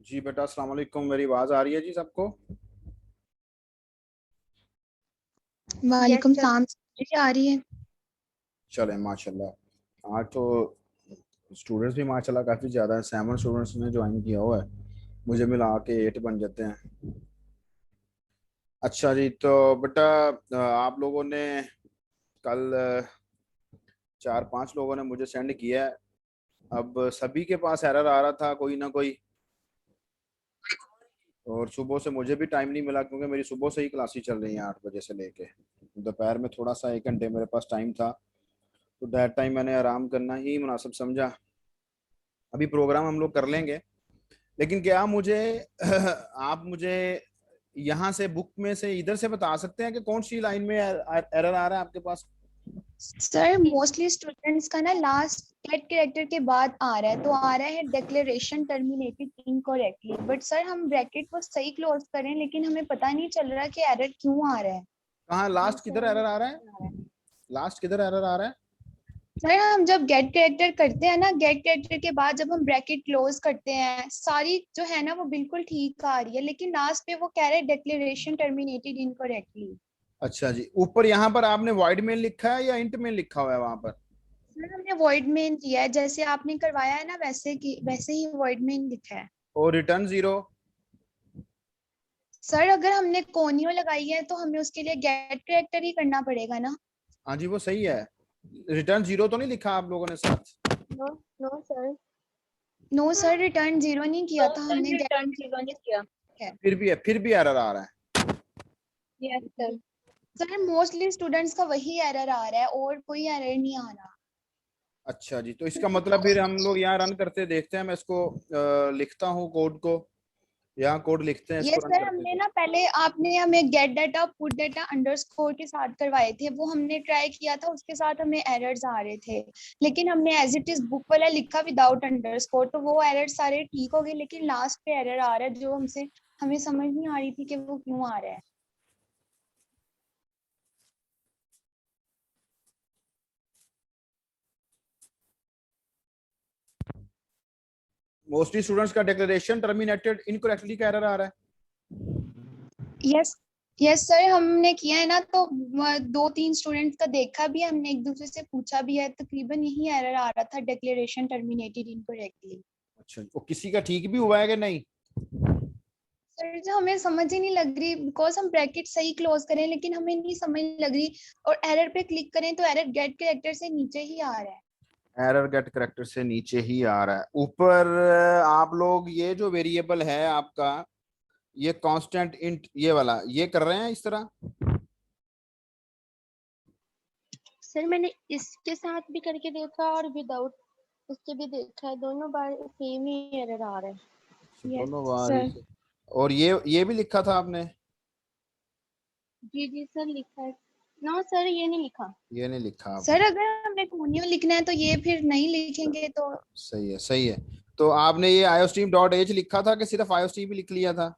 जी बेटा, अस्सलाम वालेकुम। मेरी आवाज़ आ रही है जी सबको? वालेकुम सलाम जी। आ रही है। चलें, माशाल्लाह। आज तो स्टूडेंट्स भी माशाल्लाह काफ़ी ज़्यादा हैं। 7 स्टूडेंट्स ने ज्वाइन किया हुआ है। मुझे मिला के 8 बन जाते हैं। अच्छा जी, तो बेटा आप लोगों ने कल 4-5 लोगों ने मुझे सेंड किया है। अब सभी के पास एरर आ रहा था कोई ना कोई। और सुबह से मुझे भी टाइम नहीं मिला, क्योंकि मेरी सुबह से ही क्लासेस चल रही हैं 8 बजे से लेके। दोपहर में थोड़ा सा 1 घंटे मेरे पास टाइम था, तो दैट टाइम मैंने आराम करना ही मुनासिब समझा। अभी प्रोग्राम हम लोग कर लेंगे, लेकिन क्या मुझे आप मुझे यहाँ से बुक में से इधर से बता सकते हैं कि कौन सी लाइन में एरर आ रहा है आपके पास? सर मोस्टली स्टूडेंट्स का ना लास्ट गेट कैरेक्टर के बाद आ रहा है, तो आ रहा है declaration terminated incorrectly. But sir हम ब्रैकेट को सही क्लोज करें लेकिन हमें पता नहीं चल रहा कि एरर क्यों आ रहा है। कहाँ ये लास्ट किधर सर एरर आ रहा है? लास्ट किधर एरर आ रहा है? सर हम जब गेट कैरेक्टर करते हैं ना, गेट कैरेक्टर के बाद जब हम ब्रैकेट क्लोज करते हैं, सारी जो है ना वो बिल्कुल ठीक आ रही है, लेकिन लास्ट पे वो कह रहे हैं डिक्लेरेशन टर्मिनेटेड इनकरेक्टली। अच्छा जी, ऊपर यहाँ पर आपने वॉइड मेन लिखा है या इंट मेन लिखा हुआ है वहां पर? सर हमने वॉइड मेन दिया है, जैसे आपने करवाया है ना वैसे की वैसे ही वॉइड मेन लिखा है। और रिटर्न जीरो? सर अगर हमने कोनियो लगाई है तो हमें उसके लिए गेट कैरेक्टर ही करना पड़ेगा ना। हाँ जी, वो सही है। रिटर्न जीरो तो नहीं लिखा आप लोगों ने साथ? No no sir. No sir, return zero नहीं किया था सर हमने, गेट रिटर्न जीरो नहीं किया। है। फिर भी एरर आ रहा है। Yes sir. Sir mostly students का वही एरर आ रहा है और कोई एरर नहीं आ रहा। अच्छा जी, तो इसका मतलब फिर हम लोग यहाँ रन करते देखते हैं। मैं इसको लिखता हूँ कोड को। यहाँ कोड लिखते हैं, ये इसको रन सर करते हमने हैं। ना पहले आपने हमें gate data put data underscore के साथ करवाए थे, वो हमने ट्राई किया था, उसके साथ हमें एरर्स आ रहे थे। लेकिन हमने एज इट इज बुक वाला लिखा विदाउट अंडरस्कोर, तो वो एरर सारे ठीक हो गए, लेकिन लास्ट पे एरर आ रहा है जो हमें समझ नहीं आ रही थी कि वो क्यों आ रहा है। मोस्टली स्टूडेंट्स का डिक्लेरेशन टर्मिनेटेड इनकरेक्टली का एरर आ रहा है। यस यस सर, हमने किया है ना, तो 2-3 स्टूडेंट्स का देखा भी है हमने, एक दूसरे से पूछा भी है, तकरीबन यही एरर आ रहा था, डिक्लेरेशन टर्मिनेटेड इनकरेक्टली। अच्छा, वो किसी का ठीक भी हुआ है कि नहीं? सर जो हमें समझ ही नहीं लग रही, बिकॉज हम ब्रैकेट सही क्लोज करें लेकिन हमें नहीं समझ लग रही, और एरर पे क्लिक करें तो एरर गेट कैरेक्टर से नीचे ही आ रहा है। एरर गेट करेक्टर से नीचे ही आ रहा है। ऊपर आप लोग ये जो वेरिएबल है आपका, ये कांस्टेंट इंट ये वाला ये कर रहे हैं इस तरह? सर मैंने इसके साथ भी करके देखा और विदाउट उसके भी देखा है, दोनों बार सेम ही एरर आ रहा है। यस दोनों बार ही सर। से। और ये भी लिखा था आपने? जी जी सर लिखा है। नो सर ये नहीं लिखा। ये नहीं लिखा सर आपने? अगर हमें कोनियो लिखना है तो ये फिर नहीं लिखेंगे तो। सही है, सही है। तो आपने ये iostream डॉट एच लिखा था कि सिर्फ iostream ही लिख लिया था?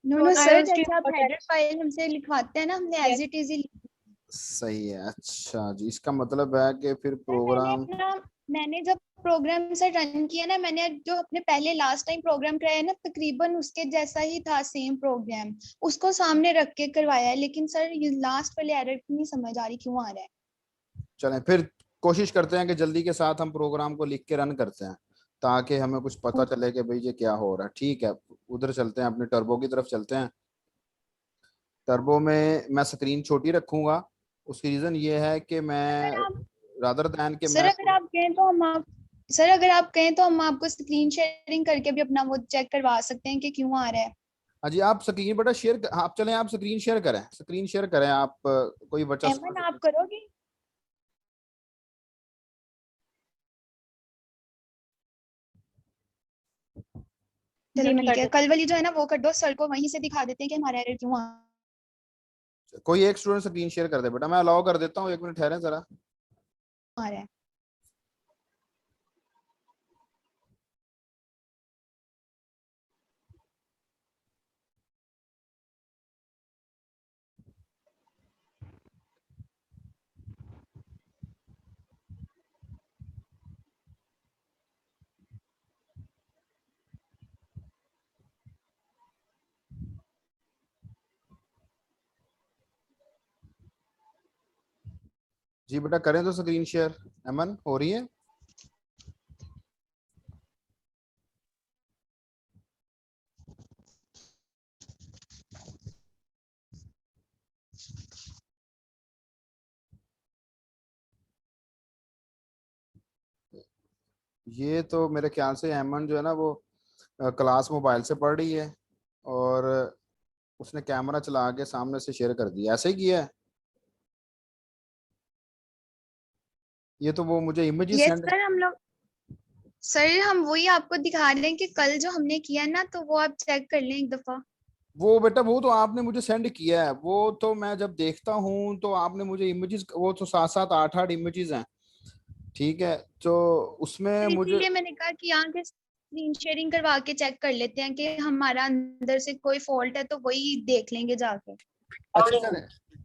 नो नो सर, iostream जैसे आप डॉट हेडर एच। फाइल हमसे लिखवाते हैं ना, हमने यस एज इट इज ही। सही है। अच्छा जी, इसका मतलब है कि फिर सर प्रोग्राम। मैंने जब प्रोग्राम से रन किया ना, मैंने जो अपने पहले लास्ट टाइम प्रोग्राम कराया है ना, तकरीबन उसके जैसा ही था, सेम प्रोग्राम उसको सामने रख के करवाया है, लेकिन सर ये लास्ट वाले एरर की नहीं समझ आ रही क्यों आ रहा है। चलें फिर कोशिश करते हैं कि जल्दी के साथ हम प्रोग्राम को लिख के रन करते हैं, ताकि हमें कुछ पता चले कि भाई ये क्या हो रहा है। ठीक है, उधर चलते हैं, अपने टर्बो की तरफ चलते हैं। टर्बो में मैं स्क्रीन छोटी रखूंगा। उसकी रीज़न ये है कि मैं अगर आप रादर दैन कि सर मैं अगर आप कहें तो हम आप सर अगर आप कहें तो हम आपको स्क्रीन शेयरिंग करके भी अपना वो चेक करवा सकते हैं कि क्यों आ रहा है। हाँ जी, आप स्क्रीन बटा शेयर आप चलें, आप स्क्रीन शेयर करें आप। कोई बच्चा एमन आप करोगे? चलो जी मैं ठीक कर है, देती कल वाली जो है ना वो कर दो, सर को वहीं से दिखा देते हैं कि हमारा एरर क्यों कोई एक स्टूडेंट स्क्रीन शेयर कर दे बेटा, मैं अलाउ कर देता हूँ। 1 मिनट ठहरें जरा। आ रहा है। जी बेटा करें तो स्क्रीन शेयर। अमन हो रही है? ये तो मेरे ख्याल से अमन जो है ना वो क्लास मोबाइल से पढ़ रही है और उसने कैमरा चला के सामने से शेयर कर दिया, ऐसे ही किया है। ये तो वो मुझे इमेजेस यस सेंड। सर, हम लोग सर हम वही आपको दिखा रहे हैं कि कल जो हमने किया ना, तो वो आप चेक कर लें एक दफा। वो बेटा वो तो आपने मुझे सेंड किया है, वो तो मैं जब देखता हूँ तो आपने मुझे इमेजेस, वो तो 7 7 8 8 इमेजेस हैं, ठीक है, तो उसमें सर मुझे। इसीलिए मैंने कहा कि यहाँ के स्क्रीन शेयरिंग करवा के चेक कर लेते हैं कि हमारा अंदर से कोई फॉल्ट है तो वही देख लेंगे जाके। अच्छा चल,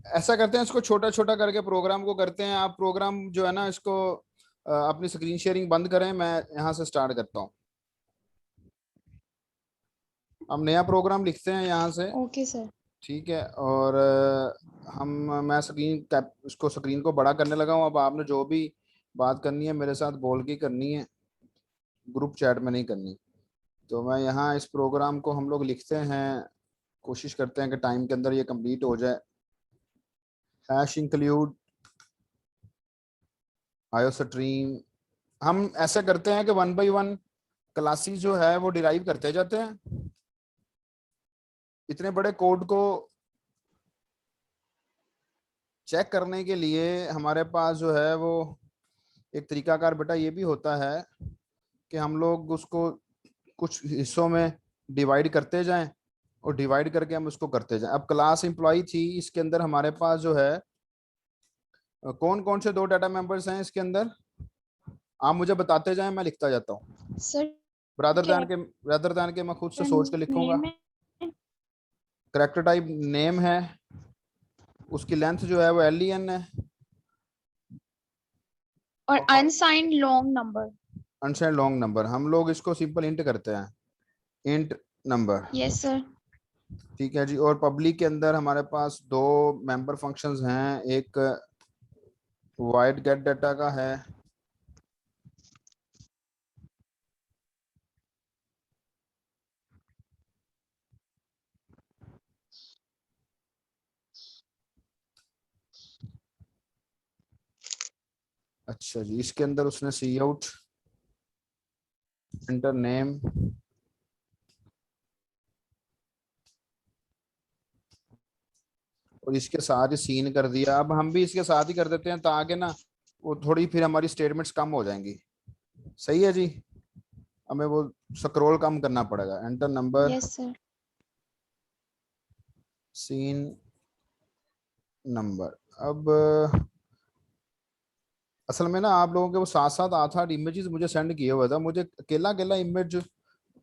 ऐसा करते हैं, इसको छोटा छोटा करके प्रोग्राम को करते हैं। आप प्रोग्राम जो है ना इसको अपनी स्क्रीन शेयरिंग बंद करें, मैं यहाँ से स्टार्ट करता हूँ। हम नया प्रोग्राम लिखते हैं यहाँ से, ओके सर। ठीक है, और हम मैं स्क्रीन कैप उसको स्क्रीन को बड़ा करने लगा हूँ। अब आपने जो भी बात करनी है मेरे साथ बोल के करनी है, ग्रुप चैट में नहीं करनी। तो मैं यहाँ इस प्रोग्राम को हम लोग लिखते हैं, कोशिश करते हैं कि टाइम के अंदर ये कंप्लीट हो जाए। Hash include iostream. हम ऐसे करते हैं कि 1 बाय 1 क्लासेस जो है वो डिराइव करते जाते हैं। इतने बड़े कोड को चेक करने के लिए हमारे पास जो है वो एक तरीकाकार बेटा ये भी होता है कि हम लोग उसको कुछ हिस्सों में डिवाइड करते जाएं और डिवाइड करके हम उसको करते जाएं। अब क्लास एम्प्लॉय थी, इसके अंदर हमारे पास जो है कौन कौन से 2 डाटा मेंबर्स हैं इसके अंदर, आप मुझे बताते जाएं, मैं लिखता जाता हूँ। सर ब्रदर दैन के मैं खुद से सोच के लिखूंगा। नेम है करेक्टर टाइप नेम है, उसकी लेंथ जो है वो LEN है, और और unsigned long number. Unsigned long number. हम लोग इसको सिंपल इंट करते हैं, इंट नंबर, यस सर। ठीक है जी। और पब्लिक के अंदर हमारे पास 2 मेंबर फंक्शंस हैं, एक वाइड गेट डाटा का है, अच्छा जी, इसके अंदर उसने सी आउट एंटर नेम, और इसके साथ ही सीन कर दिया। अब हम भी इसके साथ ही कर देते हैं ताकि ना वो थोड़ी फिर हमारी स्टेटमेंट्स कम हो जाएंगी। सही है जी, हमें वो स्क्रॉल कम करना पड़ेगा। Enter number, yes sir. Cin number. अब असल में ना आप लोगों के वो 7 7 8 8 इमेजेस मुझे सेंड किए हुए था, मुझे अकेला अकेला इमेज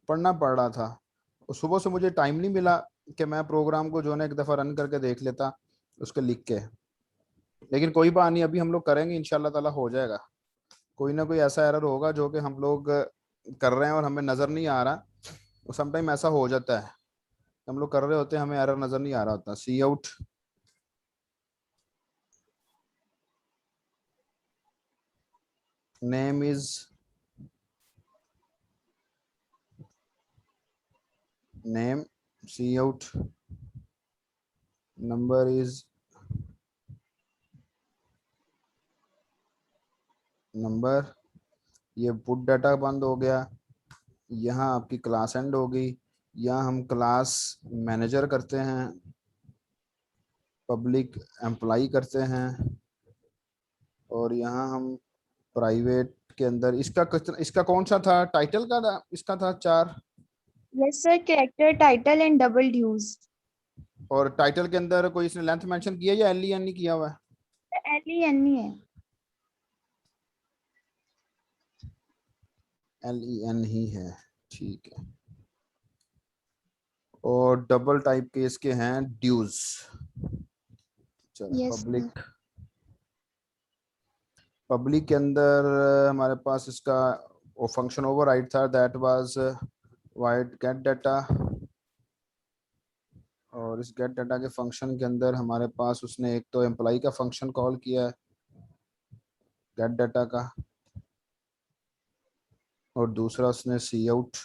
पढ़ना पड़ रहा था, और सुबह से मुझे टाइम नहीं मिला कि मैं प्रोग्राम को जो है ना एक दफ़ा रन करके देख लेता उसके लिख के। लेकिन कोई बात नहीं, अभी हम लोग करेंगे, इंशाल्लाह ताला हो जाएगा। कोई ना कोई ऐसा एरर होगा जो कि हम लोग कर रहे हैं और हमें नज़र नहीं आ रहा। तो समटाइम ऐसा हो जाता है, हम लोग कर रहे होते हैं, हमें एरर नज़र नहीं आ रहा होता। Cout name is name, cout number is number. ये पुट डाटा बंद हो गया, यहाँ आपकी क्लास एंड हो गई। यहाँ हम क्लास मैनेजर करते हैं, पब्लिक एम्प्लॉय करते हैं, और यहाँ हम प्राइवेट के अंदर इसका कौन सा था टाइटल का था, इसका था 4। Yes sir, character title and double dues. और टाइटल के अंदर कोई इसने लेंथ मेंशन किया या LEN नहीं किया हुआ है? LEN ही है। LEN ही है, ठीक है। और डबल टाइप के इसके हैं ड्यूज। चलो यस सर। पब्लिक, पब्लिक के अंदर हमारे पास इसका वो फंक्शन ओवरराइड था, that was wide gate data. और इस गेट डाटा के फंक्शन के अंदर हमारे पास उसने एक तो एम्प्लॉय का फंक्शन कॉल किया है, गेट डाटा का, और दूसरा उसने cout,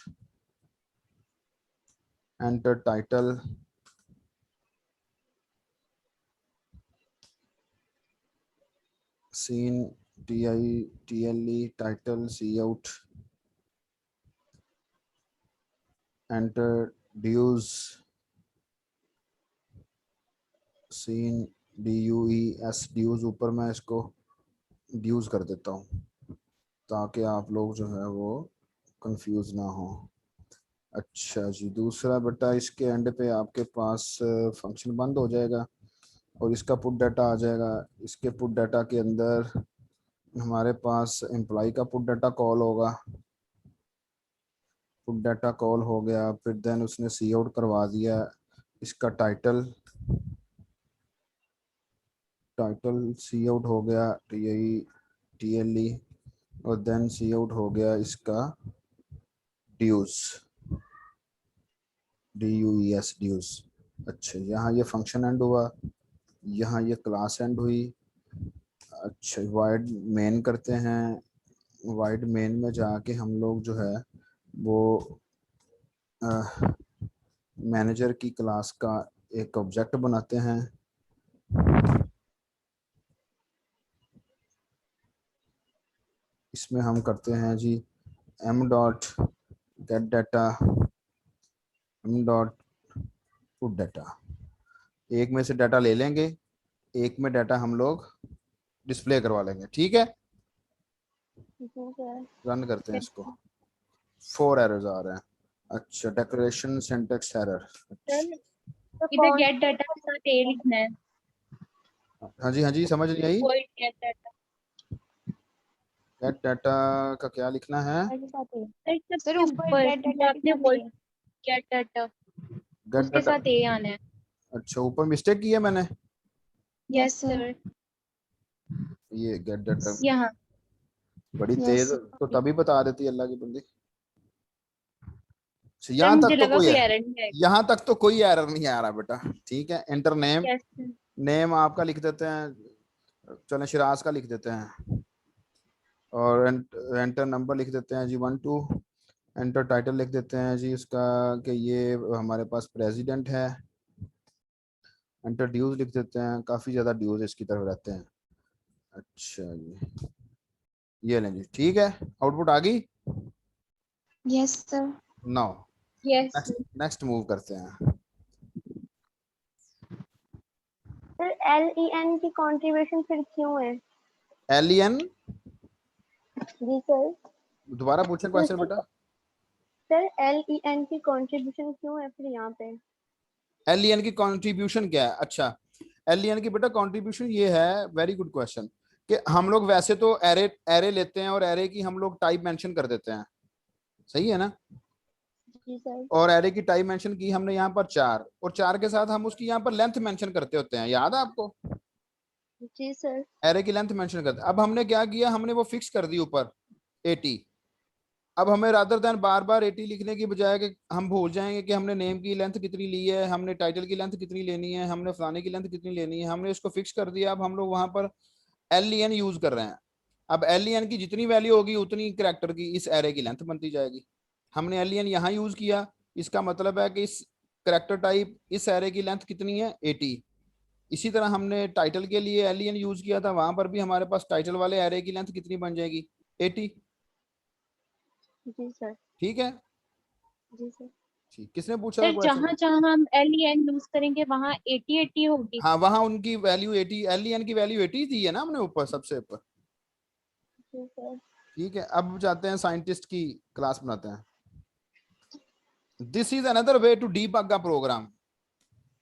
enter title, cin, T I title, cout, enter dues, cin DUES dues. ऊपर मैं इसको ड्यूज कर देता हूँ ताकि आप लोग जो है वो कंफ्यूज ना हो। अच्छा जी, दूसरा बेटा इसके एंड पे आपके पास फंक्शन बंद हो जाएगा और इसका पुट डाटा आ जाएगा। इसके पुट डाटा के अंदर हमारे पास एम्प्लॉय का पुट डाटा कॉल होगा, पुट डाटा कॉल हो गया, फिर देन उसने सी आउट करवा दिया इसका टाइटल, टाइटल सी आउट हो गया, TLE, और देन सी आउट हो गया इसका ड्यूज, DUES ड्यूज। अच्छा, यहाँ ये फंक्शन एंड हुआ, यहाँ ये क्लास एंड हुई। अच्छा, वाइड मेन करते हैं। वाइड मेन में जाके हम लोग जो है वो मैनेजर की क्लास का एक ऑब्जेक्ट बनाते हैं। इसमें हम करते हैं जी m dot gate data, m dot put data. एक में से डाटा ले लेंगे, एक में डाटा हम लोग डिस्प्ले करवा लेंगे। ठीक है, जी सर। रन करते हैं इसको। 4 एरर्स आ रहे हैं। अच्छा, डेकोरेशन सिंटैक्स एरर। सर तो इधर कौन गेट डाटा के साथ ए लिखना है, हाँ जी, हाँ जी, समझ नहीं आई। Void get data get data का क्या लिखना है? के साथ है? सर सर सबके ऊपर ऊपर गेट जो डाटा के आपने साथ वॉइड ए। गेट डाटा गेट उसके डाटा। साथ ए आना है। अच्छा, ऊपर मिस्टेक की है मैंने। यस सर, ये गेट डाटा यहाँ। बड़ी तेज, यस तो तभी बता देती है अल्लाह की बंदी। अच्छा, सर, यहाँ मुझे तक तो लगा कोई कोई है, एरर नहीं आएगा। यहाँ तक तो कोई एरर नहीं आ रहा बेटा। ठीक है, enter name, yes sir. Name आपका लिख देते हैं, चलो शिराज का लिख देते हैं, और एंटर नंबर लिख देते हैं जी 1 2। एंटर टाइटल लिख देते हैं जी उसका कि ये हमारे पास प्रेसिडेंट है। एंटर ड्यूज लिख देते हैं, काफ़ी ज़्यादा ड्यूज इसकी तरफ रहते हैं। अच्छा जी, ये लें जी, ठीक है, आउटपुट आ गई। Yes sir. Now yes next next move करते हैं। सर LEN की कंट्रीब्यूशन फिर क्यों है? एलियन, जी सर। दोबारा पूछें तो क्वेश्चन इसकी बेटा। सर LEN की कंट्रीब्यूशन क्यों है फिर यहाँ पे? एलियन की कंट्रीब्यूशन क्या है? अच्छा, एलियन की बेटा कंट्रीब्यूशन ये है, वेरी गुड क्वेश्चन, कि हम लोग वैसे तो एरे एरे लेते हैं और एरे की हम लोग टाइप मेंशन कर देते हैं, सही है ना? जी सर। और एरे की टाइप मेंशन की हमने यहाँ पर 4, और 4 के साथ हम उसकी यहाँ पर लेंथ मेंशन करते होते हैं, याद है आपको? जी सर। एरे की लेंथ मेंशन करते। अब हमने क्या किया, हमने वो फिक्स कर दी ऊपर 80। अब हमें रादर देन बार बार 80 लिखने की बजाय कि हम भूल जाएंगे कि हमने नेम की लेंथ कितनी ली है, हमने टाइटल की लेंथ कितनी लेनी है, हमने फलाने की लेंथ कितनी लेनी है, हमने इसको फिक्स कर दिया। अब हम लोग वहां पर LEN यूज कर रहे हैं। अब LEN की जितनी वैल्यू होगी उतनी कैरेक्टर की इस एरे की लेंथ बनती जाएगी। हमने LEN यहाँ यूज किया, इसका मतलब है कि इस कैरेक्टर टाइप इस एरे की लेंथ कितनी है, 80। इसी तरह हमने टाइटल के लिए LEN यूज किया था, वहां पर भी हमारे पास टाइटल वाले एरे की लेंथ कितनी बन जाएगी, 80। जी सर। ठीक है, जी सर। ठीक। किसने पूछा था सर क्वेश्चन? जहाँ जहाँ हम LEN यूज करेंगे वहाँ 80 होगी। हाँ, वहां उनकी वैल्यू 80, LEN की वैल्यू 80 दी है ना हमने ऊपर, सबसे ऊपर। जी सर। ठीक है, अब जाते हैं साइंटिस्ट की क्लास बनाते हैं। This is another way to debug a program.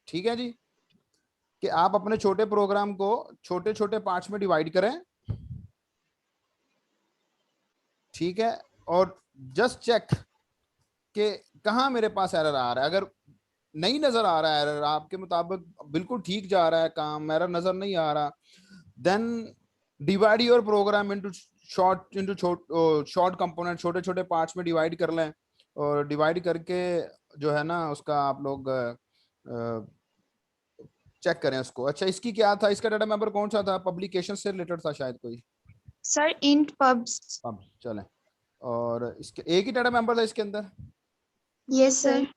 ठीक है जी, कि आप अपने छोटे प्रोग्राम को छोटे छोटे पार्ट्स में डिवाइड करें। ठीक है, और जस्ट चेक कि कहाँ मेरे पास एरर आ रहा है। अगर नहीं नजर आ रहा है एरर, आपके मुताबिक बिल्कुल ठीक जा रहा है काम, एरर नजर नहीं आ रहा, then divide your program into short component, छोटे छोटे पार्ट्स में डिवाइड कर लें, और डिवाइड करके जो है ना उसका आप लोग चेक करें उसको। अच्छा, इसकी क्या था, इसका डाटा मेंबर कौन सा था, पब्लिकेशन से रिलेटेड था शायद कोई। Sir int pubs. अब चलें, और इसके एक ही डाटा मेंबर था इसके अंदर, yes sir.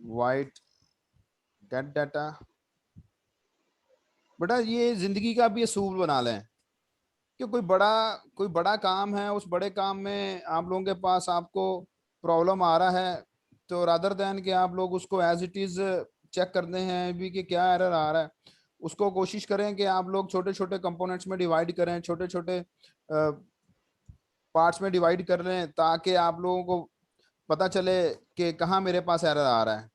White gate data. बेटा ये जिंदगी का भी असूल बना लें कि कोई बड़ा काम है, उस बड़े काम में आप लोगों के पास आपको प्रॉब्लम आ रहा है, तो रादर देन कि आप लोग उसको एज इट इज चेक करते हैं भी कि क्या एरर आ रहा है, उसको कोशिश करें कि आप लोग छोटे छोटे कंपोनेंट्स में डिवाइड करें, छोटे छोटे पार्ट्स में डिवाइड कर लें, ताकि आप लोगों को पता चले कि कहाँ मेरे पास एरर आ रहा है।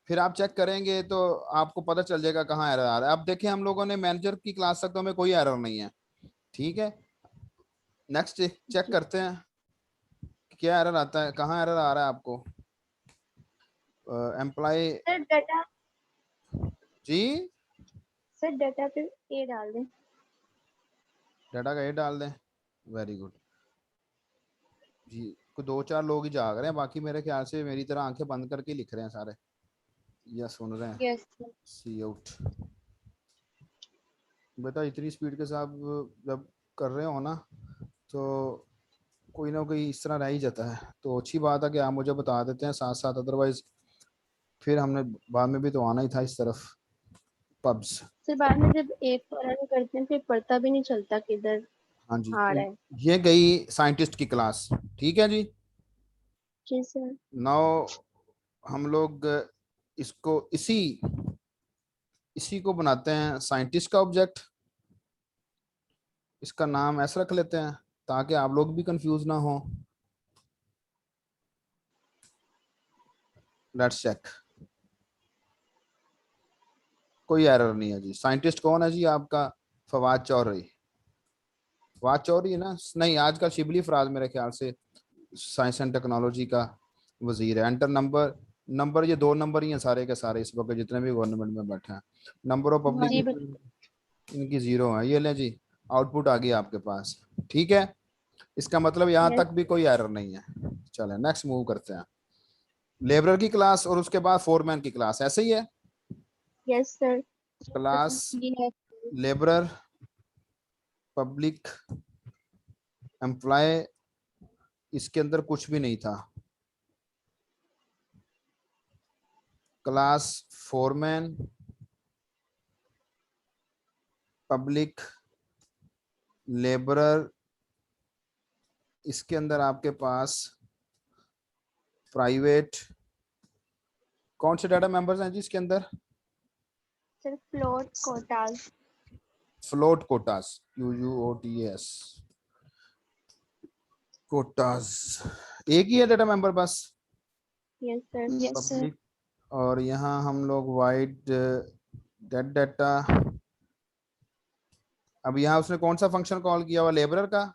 फिर आप चेक करेंगे तो आपको पता चल जाएगा कहाँ एरर आ रहा है। अब देखिए हम लोगों ने मैनेजर की क्लास तक तो हमें कोई एरर नहीं है, ठीक है। नेक्स्ट चेक करते हैं क्या एरर आता है, कहाँ एरर आ रहा है आपको। एम्प्लॉय सर डाटा, जी, सर डाटा पे ए डाल दें। डाटा का ये डाल दें, वेरी गुड जी। कोई दो चार लोग ही जाग रहे हैं, बाकी मेरे ख्याल से मेरी तरह आंखें बंद करके लिख रहे हैं सारे, या सुन रहे हैं। Yes sir. Cout. बेटा इतनी स्पीड के साथ जब कर रहे हो ना, तो कोई ना कोई इस तरह रह ही जाता है, तो अच्छी बात है कि आप मुझे बता देते हैं साथ साथ, अदरवाइज फिर हमने बाद में भी तो आना ही था इस तरफ। पब्स, सर बाद में जब एक को रन करते हैं फिर पता भी नहीं चलता किधर हाँ जी, आ तो रहा है। ये गई साइंटिस्ट की क्लास, ठीक है जी। जी सर। नाउ हम लोग इसको इसी इसी को बनाते हैं साइंटिस्ट का ऑब्जेक्ट। इसका नाम ऐसा रख लेते हैं ताकि आप लोग भी कंफ्यूज ना हो। लेट्स चेक, कोई एरर नहीं है जी। साइंटिस्ट कौन है जी आपका? फवाद चौधरी। फवाद चौधरी है ना? नहीं, आजकल शिबली फराज मेरे ख्याल से साइंस एंड टेक्नोलॉजी का वजीर है। एंटर नंबर, नंबर ये दो नंबर ही हैं सारे के सारे इस वक्त जितने भी गवर्नमेंट में बैठे हैं। नंबर ऑफ जी पब्लिक इनकी जीरो है। ये ले जी, आउटपुट आ गई आपके पास, ठीक है। इसका मतलब यहाँ यस। तक भी कोई एरर नहीं है। चलें नेक्स्ट मूव करते हैं। लेबरर की क्लास और उसके बाद फोरमैन की क्लास, ऐसे ही है। Yes sir. क्लास ये है। लेबरर, पब्लिक, एम्प्लॉय, इसके अंदर कुछ भी नहीं था। क्लास फोरमैन, पब्लिक, लेबरर, इसके अंदर आपके पास प्राइवेट, कौन से डाटा मेंबर्स हैं जी इसके अंदर? Sir float quotas. Float quotas, QUOTAS, quotas. एक ही है डाटा मेंबर बस, yes sir. Yes sir. Public. और यहाँ हम लोग वाइड गेट डाटा। अब यहाँ उसने कौन सा फंक्शन कॉल किया हुआ? लेबरर का।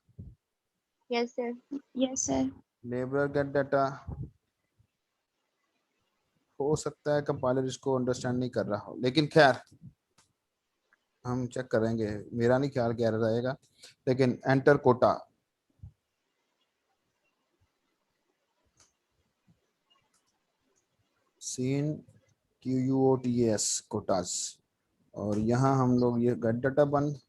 Yes sir. Yes sir. Labourer gate data. हो सकता है कंपाइलर इसको अंडरस्टैंड नहीं कर रहा हो, लेकिन खैर हम चेक करेंगे। मेरा नहीं ख्याल कि एरर आएगा, लेकिन enter quota. Cin QUOTAS, quotas. और यहाँ हम लोग ये गेट डाटा बंद,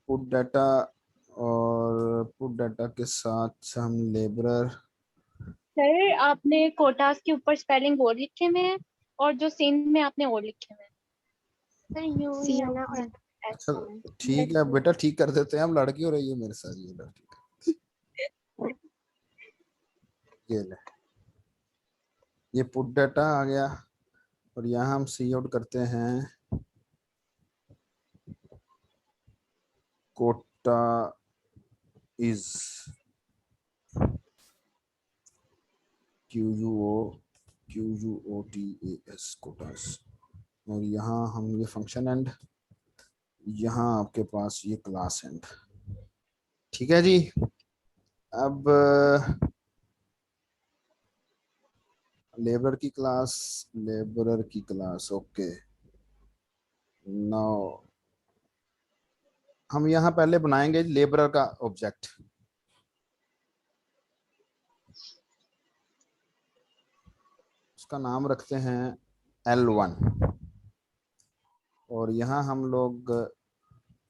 पुट डाटा, और पुट डाटा के साथ हम लेबरर। सर आपने कोटास के ऊपर स्पेलिंग और लिखे हुए हैं और जो सीन में आपने और लिखे हुए हैं। सर यू ही सी है ना आउट और में। एस अच्छा, है। ठीक है बेटा, ठीक कर देते हैं हम। लड़की हो रही है मेरे साथ, ये लड़की, ये ले, ये पुट डाटा आ गया। और यहाँ हम सी आउट करते हैं कोटा इज QUOTAS, कोटास। और यहाँ हम ये फंक्शन एंड, यहाँ आपके पास ये क्लास एंड, ठीक है जी। अब लेबरर की क्लास, ओके। नाउ हम यहाँ पहले बनाएंगे लेबरर का ऑब्जेक्ट। उसका नाम रखते हैं L1। और यहाँ हम लोग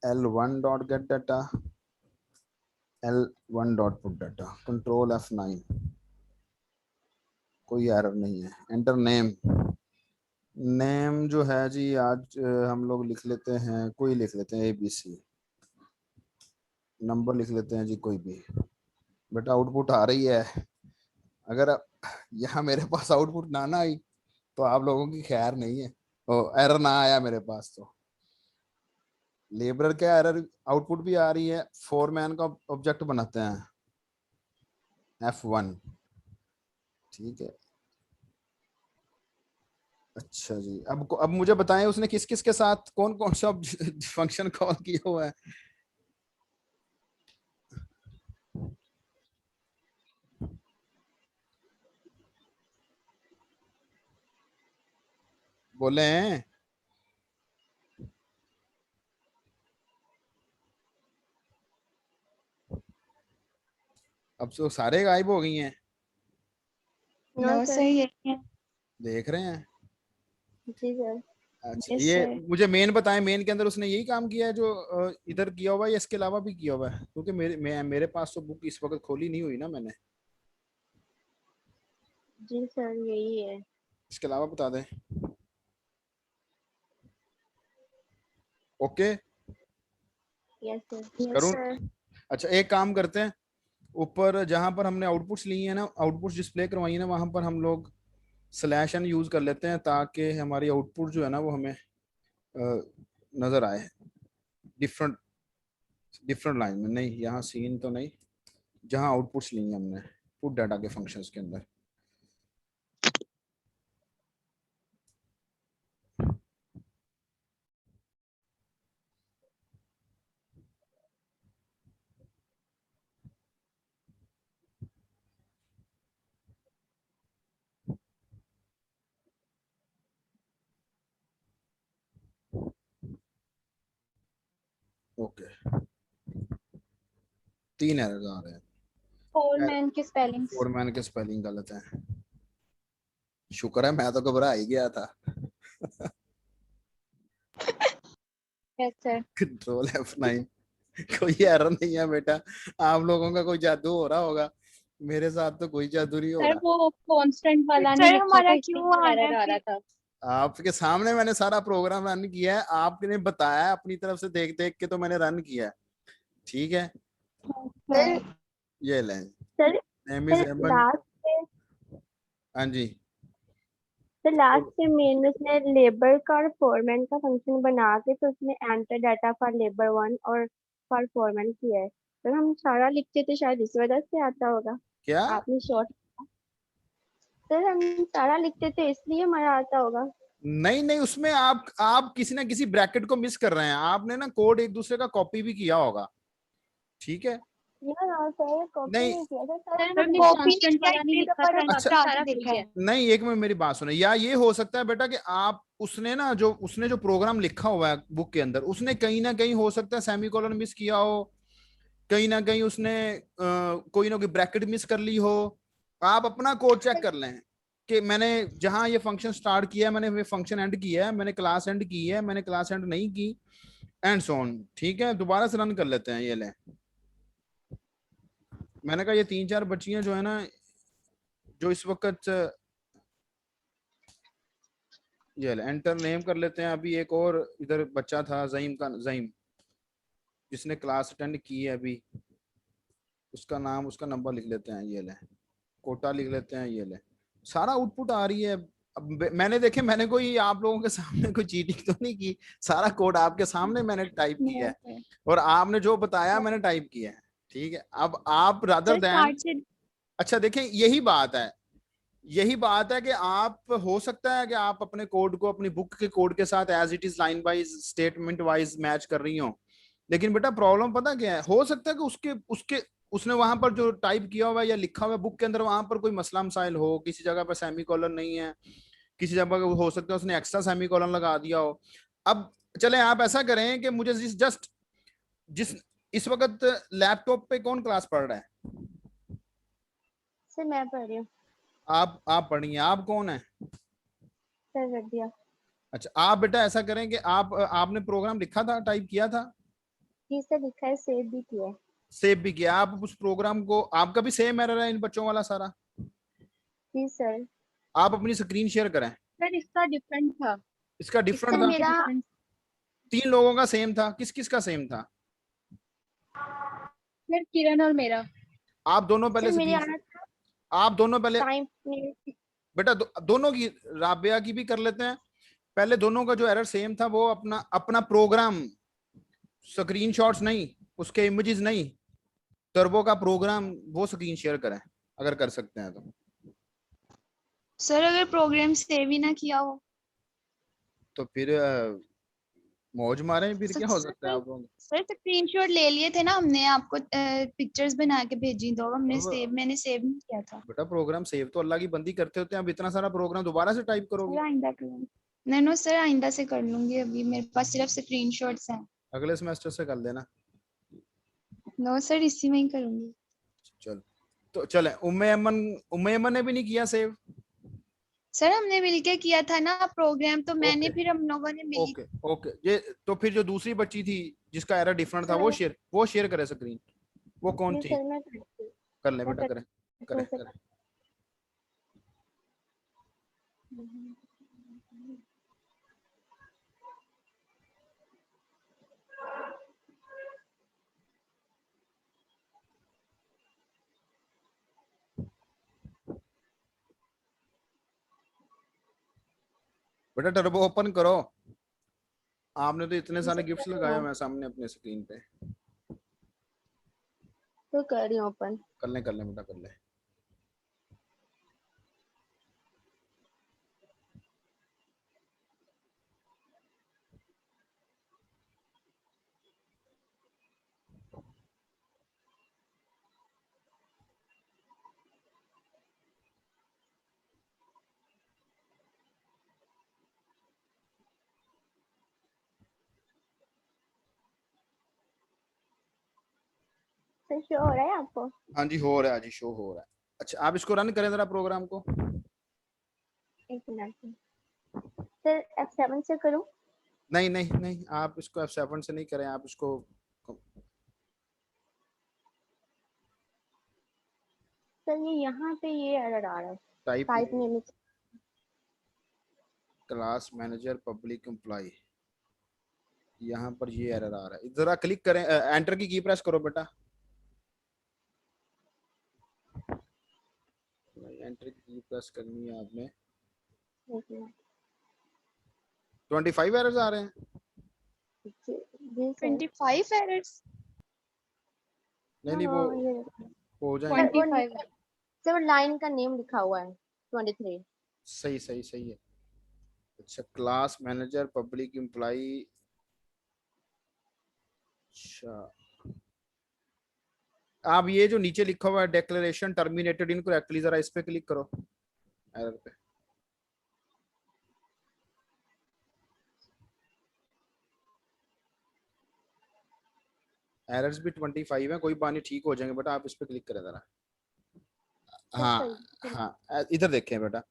L1 dot gate data, L1 dot put data, control F9, कोई एरर नहीं है। एंटर नेम, नेम जो है जी आज हम लोग लिख लेते हैं, कोई लिख लेते हैं ABC। नंबर लिख लेते हैं जी कोई भी। बेटा आउटपुट आ रही है, अगर यहाँ मेरे पास आउटपुट ना आई तो आप लोगों की खैर नहीं है। ओ एरर ना आया मेरे पास तो। लेबरर क्या एरर आउटपुट भी आ रही है। फोरमैन का ऑब्जेक्ट बनाते हैं F1, ठीक है। अच्छा जी, अब मुझे बताएं उसने किस किस के साथ कौन कौन सा फंक्शन कॉल किया हुआ है। बोले हैं? अब तो सारे गायब हो गई हैं। No no sir. सर, यही है। देख रहे हैं? जी सर। अच्छा यस ये सर। मुझे मेन बताएं, मेन के अंदर उसने यही काम किया है जो इधर किया हुआ है, या इसके अलावा भी किया हुआ है? क्योंकि मेरे पास तो बुक इस वक्त खोली नहीं हुई ना मैंने। जी सर यही है। इसके अलावा बता दें। Okay yes sir. यस करूँ? सर। अच्छा एक काम करते हैं, ऊपर जहां पर हमने आउटपुट्स ली है ना, आउटपुट्स डिस्प्ले करवाई है ना, वहां पर हम लोग /n यूज कर लेते हैं ताकि हमारी आउटपुट जो है ना वो हमें नजर आए डिफरेंट डिफरेंट लाइन में। नहीं यहाँ सीन तो नहीं, जहां आउटपुट्स ली हैं हमने पुट डाटा के फंक्शंस के अंदर। ओके 3 एरर्स आ रहे हैं। फोरमैन की स्पेलिंग्स। फोरमैन के स्पेलिंग गलत है। शुक्र है, मैं तो घबरा ही गया था। Yes sir. कंट्रोल F9, कोई एरर नहीं है बेटा। आप लोगों का कोई जादू हो रहा होगा, मेरे साथ तो कोई जादू नहीं हो सर रहा। वो कांस्टेंट वाला नहीं सर लिखा हमारा था, इसलिए क्यों आ रहा एरर आ रहा है था। आपके सामने मैंने सारा प्रोग्राम रन किया है, आपने बताया अपनी तरफ से देख देख के तो मैंने रन किया है, ठीक है। सर फिर? ये लें, सर नेम इज सर एमन। लास्ट पे हाँ जी। सर लास्ट पे मेन में उसने लेबर का और फोरमैन का फंक्शन बना के तो उसने एंटर डाटा फॉर लेबर 1 और फॉर फोरमैन किया है। सर हम सारा लिखते तो शायद इस वजह से आता होगा। क्या? आपने शॉर्ट। सर हम सारा लिखते थे इसलिए हमारा आता होगा। नहीं नहीं, उसमें आप किसी ना किसी ब्रैकेट को मिस कर रहे हैं। आपने ना कोड एक दूसरे का कॉपी भी किया होगा, ठीक है। यार सर कॉपी नहीं नहीं किया था सर। सर हमने कॉपी नहीं कांस्टेंट किया, वाला नहीं इतने लिखा दफा था, रन अच्छा, बाकी स्टार्ट सारा देखा ठीक है। है। नहीं एक मिनट मेरी बात सुने। या ये हो सकता है बेटा कि आप उसने जो प्रोग्राम लिखा हुआ है बुक के अंदर, उसने कहीं ना कहीं हो सकता है सेमीकोलन मिस किया हो, कहीं ना कहीं उसने कोई ना कोई ब्रैकेट मिस कर ली हो। आप अपना कोड चेक कर लें कि मैंने जहां ये फंक्शन स्टार्ट किया है मैंने ये फंक्शन एंड किया है, मैंने क्लास एंड की है, मैंने क्लास एंड नहीं की, एंड सो ऑन। ठीक है दोबारा से रन कर लेते हैं। ये लें, मैंने कहा ये 3-4 बच्चियां जो है ना जो इस वक्त, ये ले एंटर नेम कर लेते हैं। अभी एक और इधर बच्चा था जहीम का, जहीम जिसने क्लास अटेंड की है अभी, उसका नाम उसका नंबर लिख लेते हैं। ये ले कोटा लिख लेते हैं। ये ले सारा आउटपुट आ रही है। अब मैंने देखे, मैंने कोई आप लोगों के सामने कोई चीटिंग तो नहीं की, सारा कोड आपके सामने मैंने टाइप किया नो है सर। और आपने जो बताया मैंने टाइप किया है, ठीक है। अब आप रादर सर देन, स्टार्ट से। अच्छा देखें यही बात है कि आप हो सकता है कि आप अपने कोड को अपनी बुक के कोड के साथ as it is line wise statement wise match कर रही हो, लेकिन बेटा प्रॉब्लम पता क्या है, हो सकता है कि उसके उसके उसने वहां पर जो टाइप किया हुआ है या लिखा हुआ है बुक के अंदर, वहां पर कोई मसला मसाइल हो, किसी जगह पर सेमी कॉलन नहीं है, किसी जगह हो सकता है उसने एक्स्ट्रा सेमी कॉलन लगा दिया हो। अब चले आप ऐसा करें कि मुझे जिस इस वक्त लैपटॉप पे कौन क्लास पढ़ रहा है? सर मैं पढ़ रही हूँ। आप पढ़िए। आप कौन है? सर रख दिया। अच्छा आप बेटा ऐसा करें कि आपने प्रोग्राम लिखा था, टाइप किया था? जी सर, लिखा है, सेव भी किया है। सेव भी किया आप उस प्रोग्राम को? आपका भी सेम एरर है इन बच्चों वाला सारा? जी सर। आप अपनी स्क्रीन शेयर करें। सर इसका डिफरेंट था। इसका डिफरेंट सर था? मेरा, 3 लोगों का सेम था, किस किस का सेम था? सर किरण और मेरा। आप दोनों पहले सर मेरे स्क्रीन, आना था आप दोनों पहले टाइम। बेटा दोनों की, राबिया की भी कर लेते हैं। पहले दोनों का जो एरर सेम था वो अपना अपना प्रोग्राम, स्क्रीनशॉट्स नहीं, उसके इमेजेस नहीं, टर्बो का प्रोग्राम वो स्क्रीन शेयर करें अगर कर सकते हैं तो। सर अगर प्रोग्राम सेव ही ना किया हो? तो फिर मौज मारें, फिर क्या हो सकता है आप लोग? सर स्क्रीनशॉट ले लिए थे ना हमने, आपको पिक्चर्स बना के भेजी, तो हमने अब मैंने सेव नहीं किया था। बेटा प्रोग्राम सेव तो अल्लाह की बंदी करते होते हैं, अब इतना सारा प्रोग्राम दोबारा से टाइप सर करोगे? आइंदा करूँगी। नहीं नो सर, आइंदा से कर लूंगी, अभी मेरे पास सिर्फ स्क्रीनशॉट्स हैं। अगले सेमेस्टर से कर देना। नो सर, इसी में ही करूंगी। चल तो चले, उम्मे अमन ने भी नहीं किया सेव? सर हमने मिलके किया था ना प्रोग्राम, तो मैंने ओके फिर हम लोगों ने मिल ओके ओके, ये तो फिर जो दूसरी बच्ची थी जिसका एरर डिफरेंट था वो शेयर करे स्क्रीन। वो कौन जी थी? सर, मैं करती हूँ। कर ले मैं बेटा, करे करे करती हूँ करे। सर। बेटा टर्बो ओपन करो। आपने तो इतने जी सारे सर, गिफ्ट्स कर रही लगाए हूँ। हुए हैं सामने अपने स्क्रीन पे। तो कर रही हूँ ओपन। कर ले बेटा, कर ले। सर शो हो रहा है आपको? हाँ जी हो रहा है जी, शो हो रहा है। अच्छा आप इसको रन करें जरा प्रोग्राम को। एक मिनट सर, F7 से करूँ? नहीं नहीं नहीं, आप इसको F7 से नहीं करें, आप इसको सर ये यहाँ पे ये एरर आ रहा है, type type name. Class manager public employ, यहाँ पर ये एरर आ रहा है। जरा क्लिक करें, एंटर की प्रेस करो बेटा। एंटर की प्रेस करनी है आपने। 25 एरर्स आ रहे हैं। जी सर। 25 एरर्स? नहीं नहीं हाँ, वो ये हो सर जाएंगे। 25। सर वो लाइन का नेम लिखा हुआ है 23। सही सही सही है। अच्छा क्लास मैनेजर पब्लिक एम्प्लॉय, अच्छा आप ये जो नीचे लिखा हुआ है डिक्लेरेशन टर्मिनेटेड इनकरेक्टली, जरा इस पे क्लिक करो एरर पे। एरर्स भी 25 है, कोई बात नहीं, ठीक हो जाएंगे बेटा, आप इस पे क्लिक करें जरा। हाँ हाँ इधर देखें बेटा,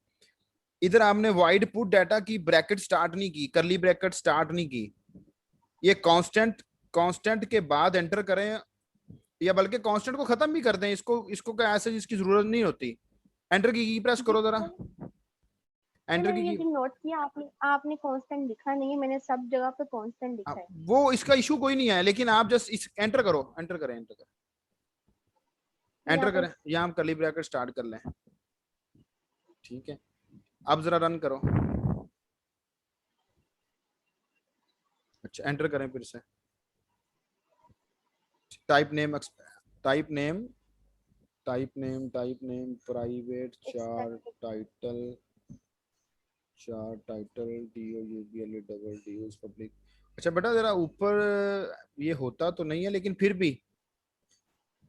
इधर आपने वाइड पुट डाटा की ब्रैकेट स्टार्ट नहीं की, करली ब्रैकेट स्टार्ट नहीं की। ये कांस्टेंट, कांस्टेंट के बाद एंटर करें, या बल्कि कांस्टेंट को खत्म भी कर दें, इसको इसको क्या ऐसे इसकी जरूरत नहीं होती। एंटर की प्रेस करो जरा। एंटर मैंने ये की भी नोट किया, आपने कांस्टेंट लिखा नहीं है, मैंने सब जगह पे कांस्टेंट लिखा है। वो इसका इशू कोई नहीं है, लेकिन आप जस्ट इस एंटर करो, एंटर करें, एंटर करें, एंटर यहाँ पे करें, यहाँ हम करली ब्रैकेट स्टार्ट कर लें। ठीक है, अब जरा रन करो। अच्छा एंटर करें फिर से। Type name, type name, type name private, चार टाइटल, चार टाइटल डबल डी पब्लिक। अच्छा बेटा जरा ऊपर ये होता तो नहीं है, लेकिन फिर भी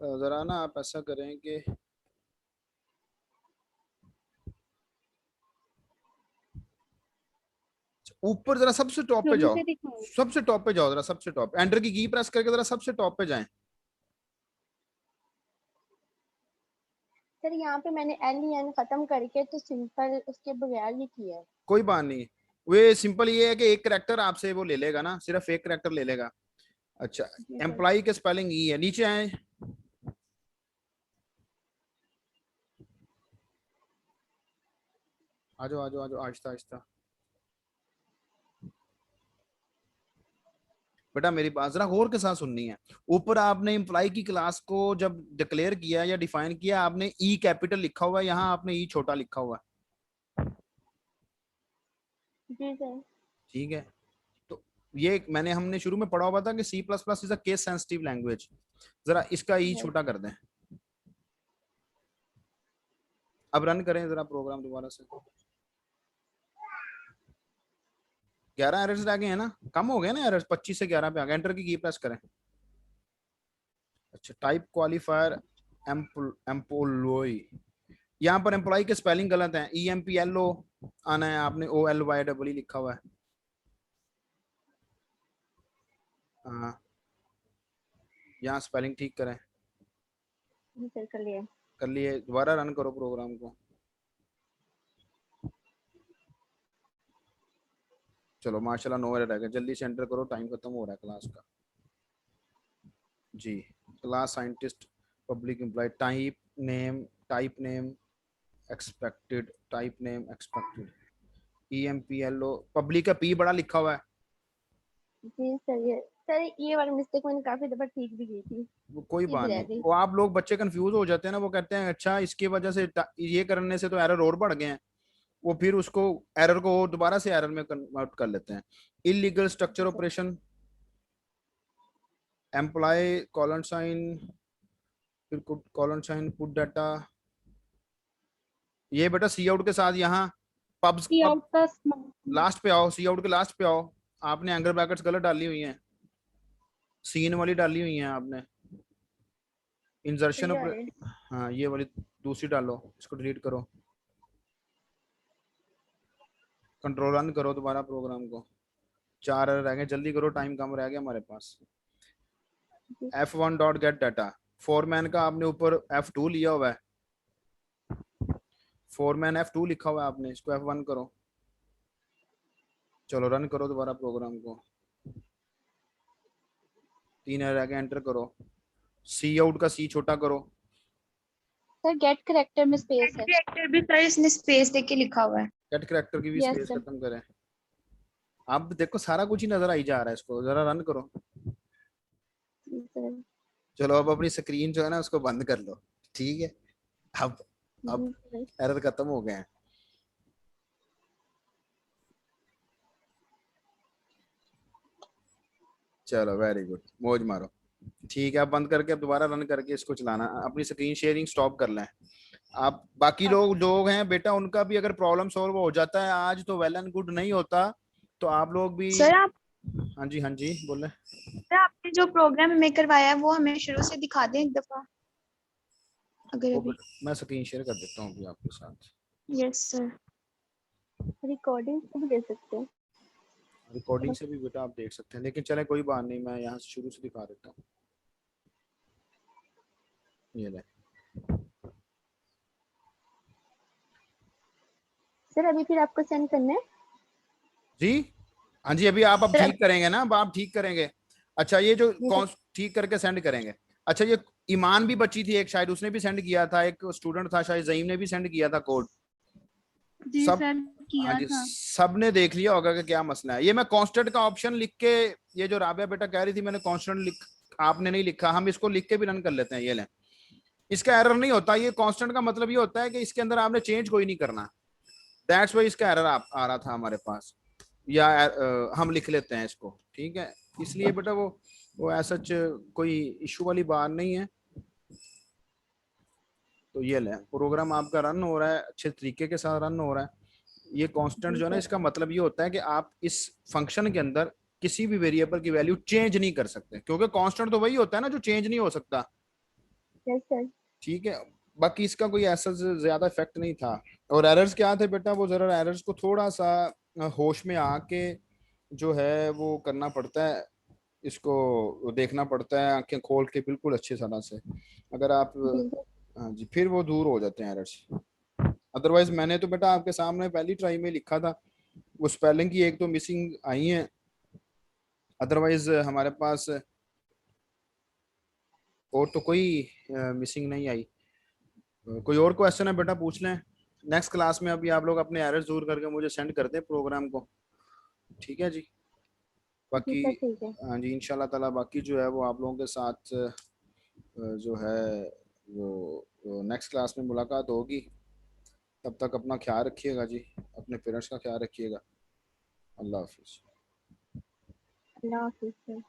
जरा ना आप ऐसा करें कि ऊपर जरा सबसे टॉप पे शुरू जाओ, से दिखाओ। सबसे टॉप पे जाओ, जरा सबसे टॉप, एंटर की प्रेस करके जरा सबसे टॉप पे जाएं। सर यहाँ पे मैंने LEN खत्म करके तो सिंपल उसके बगैर ही किया है। कोई बात नहीं, वे सिंपल ये है कि एक करेक्टर आपसे वो ले लेगा ना, सिर्फ एक करेक्टर ले लेगा। अच्छा, जी सर। एम्प्लॉय के स्पेलिंग ई है, नीचे आए। आ जाओ आ जाओ आ जाओ, आहिस्ता आहिस्ता। बेटा मेरी बात जरा गौर के साथ सुननी है। ऊपर आपने एम्प्लॉय की क्लास को जब डिक्लेयर किया या डिफाइन किया, आपने ई कैपिटल लिखा हुआ है, यहाँ आपने ई छोटा लिखा हुआ है। जी सर। ठीक है, तो ये मैंने हमने शुरू में पढ़ा हुआ था कि C plus plus is a case sensitive language. जरा इसका ई यस। छोटा कर दें। अब रन करें जरा प्रोग्राम दोबारा से। 11 एरर्स रह गए हैं ना, कम हो गए ना एरर्स, 25 से 11 पे आ गए। एंटर की प्रेस करें। अच्छा, टाइप क्वालिफायर एम्प्लॉय, यहाँ पर एम्प्लॉय के स्पेलिंग गलत है, EMPLO आना है, आपने OLY लिखा हुआ है। हाँ, यहाँ स्पेलिंग ठीक करें। जी सर कर लिए। कर लिए, दोबारा रन करो प्रोग्राम को। चलो माशाल्लाह, 9 एरर रह गए। जल्दी से एंटर करो, टाइम खत्म हो रहा है क्लास का। जी, class scientist public employ, type name expected, type name expected, EMPLO, public का P बड़ा लिखा हुआ है। जी सर। ये वाली मिस्टेक मैंने काफी दफा ठीक भी की थी। वो कोई ठीक बात रह नहीं, गई। वो आप लोग बच्चे कंफ्यूज हो जाते हैं ना, वो कहते हैं अच्छा इसकी वजह से ये करने से तो एरर और बढ़ गए हैं, वो फिर उसको एरर को दोबारा से एरर में कन्वर्ट कर लेते हैं। Illegal structure operation, employ colon sign, फिर कॉलन साइन पुट डाटा। ये बेटा सी आउट के साथ यहाँ पब्स सी पब आउट का small- लास्ट पे आओ, सी आउट के लास्ट पे आओ। आपने एंगर ब्रैकेट्स गलत डाली हुई हैं, सीन वाली डाली हुई हैं आपने। तो इंजर्शन ये वाले। हाँ, ये वाली दूसरी डालो, इसको डिलीट करो। कंट्रोल रन करो दोबारा प्रोग्राम को। 4 रह गए, जल्दी करो, टाइम कम रह गया हमारे पास। F1 dot gate data, foreman का आपने ऊपर F2 लिया हुआ है, फोरमैन F2 लिखा हुआ है आपने, इसको F1 करो। चलो रन करो दोबारा प्रोग्राम को। 3 रह गए, एंटर करो। सी आउट का C छोटा करो। सर गेट करेक्टर में स्पेस है। कैरेक्टर भी सर इसने स्पेस देके लिखा हुआ है। गेट करेक्टर की भी यस स्पेस सर। खत्म करें। अब देखो सारा कुछ ही नजर आई जा रहा है, इसको जरा रन करो। जी सर। चलो अब अपनी स्क्रीन जो है ना उसको बंद कर लो, ठीक है। अब जी सर। एरर खत्म हो गए हैं। चलो वेरी गुड, मौज मारो। ठीक है, अब बंद करके अब दोबारा रन करके इसको चलाना। अपनी स्क्रीन शेयरिंग स्टॉप कर लें। आप बाकी लोग हैं बेटा, उनका भी अगर प्रॉब्लम सॉल्व हो जाता है आज तो वेल एंड गुड, नहीं होता तो आप लोग भी। सर आप हाँ जी बोले। सर आपने जो प्रोग्राम हमें करवाया है वो हमें शुरू से दिखा दें एक दफा, अगर वो अभी। मैं स्क्रीन शेयर कर देता हूँ अभी आपके साथ। Yes sir. रिकॉर्डिंग भी दे सकते हैं। रिकॉर्डिंग से भी बेटा आप देख सकते हैं, लेकिन चले कोई बात नहीं, मैं यहाँ से शुरू से दिखा देता हूँ। ये ले। सर अभी फिर आपको सेंड करना है। जी हाँ जी, अभी आप अब सर ठीक करेंगे ना, अब आप ठीक करेंगे। अच्छा, ये जो जी कौन सर। ठीक करके सेंड करेंगे। अच्छा, ये ईमान भी बची थी एक, शायद उसने भी सेंड किया था, एक स्टूडेंट था शायद जईम ने भी सेंड किया था कोड। जी सब, सर हाँ किया जी, था। सबने देख लिया होगा कि क्या मसला है। ये मैं कांस्टेंट का ऑप्शन लिख के, ये जो राबिया बेटा कह रही थी मैंने कांस्टेंट लिख, आपने नहीं लिखा, हम इसको लिख के भी रन कर लेते हैं। ये लें, इसका एरर नहीं होता। ये कांस्टेंट का मतलब ये होता है कि इसके अंदर आपने चेंज कोई नहीं करना। दैट्स वाई इसका एरर आ रहा था हमारे पास, या हम लिख लेते हैं इसको, ठीक है। इसलिए बेटा वो ऐसा कोई इशू वाली बात नहीं है। तो ये ले, प्रोग्राम आपका रन हो रहा है, अच्छे तरीके के साथ रन हो रहा है। ये कांस्टेंट जी जो है ना, सर। इसका मतलब ये होता है कि आप इस फंक्शन के अंदर किसी भी वेरिएबल की वैल्यू चेंज नहीं कर सकते, क्योंकि कांस्टेंट तो वही होता है ना जो चेंज नहीं हो सकता, यस सर। ठीक है। बाकी इसका कोई ऐसा ज्यादा इफेक्ट नहीं था। और एरर्स क्या थे बेटा, वो जरा एरर्स को थोड़ा सा होश में आके जो है वो करना पड़ता है, इसको देखना पड़ता है आंखें खोल के बिल्कुल अच्छे तरह से। अगर आप, जी सर। हाँ जी, फिर वो दूर हो जाते हैं एरर्स। अदरवाइज मैंने तो बेटा आपके सामने पहली ट्राई में लिखा था, वो स्पेलिंग की एक तो मिसिंग आई है, अदरवाइज हमारे पास और तो कोई मिसिंग नहीं आई। कोई और क्वेश्चन है बेटा, पूछ लें। नेक्स्ट क्लास में अभी आप लोग अपने एरर्स दूर करके मुझे सेंड कर दें प्रोग्राम को, ठीक है जी। जी बाकी सर ठीक है। हाँ जी, इंशाल्लाह ताला बाकी जो है वो आप लोगों के साथ जो है वो नेक्स्ट क्लास में मुलाकात होगी। तब तक अपना ख्याल रखिएगा जी, अपने पेरेंट्स का ख्याल रखिएगा। अल्लाह हाफिज़। अल्लाह हाफिज़ सर।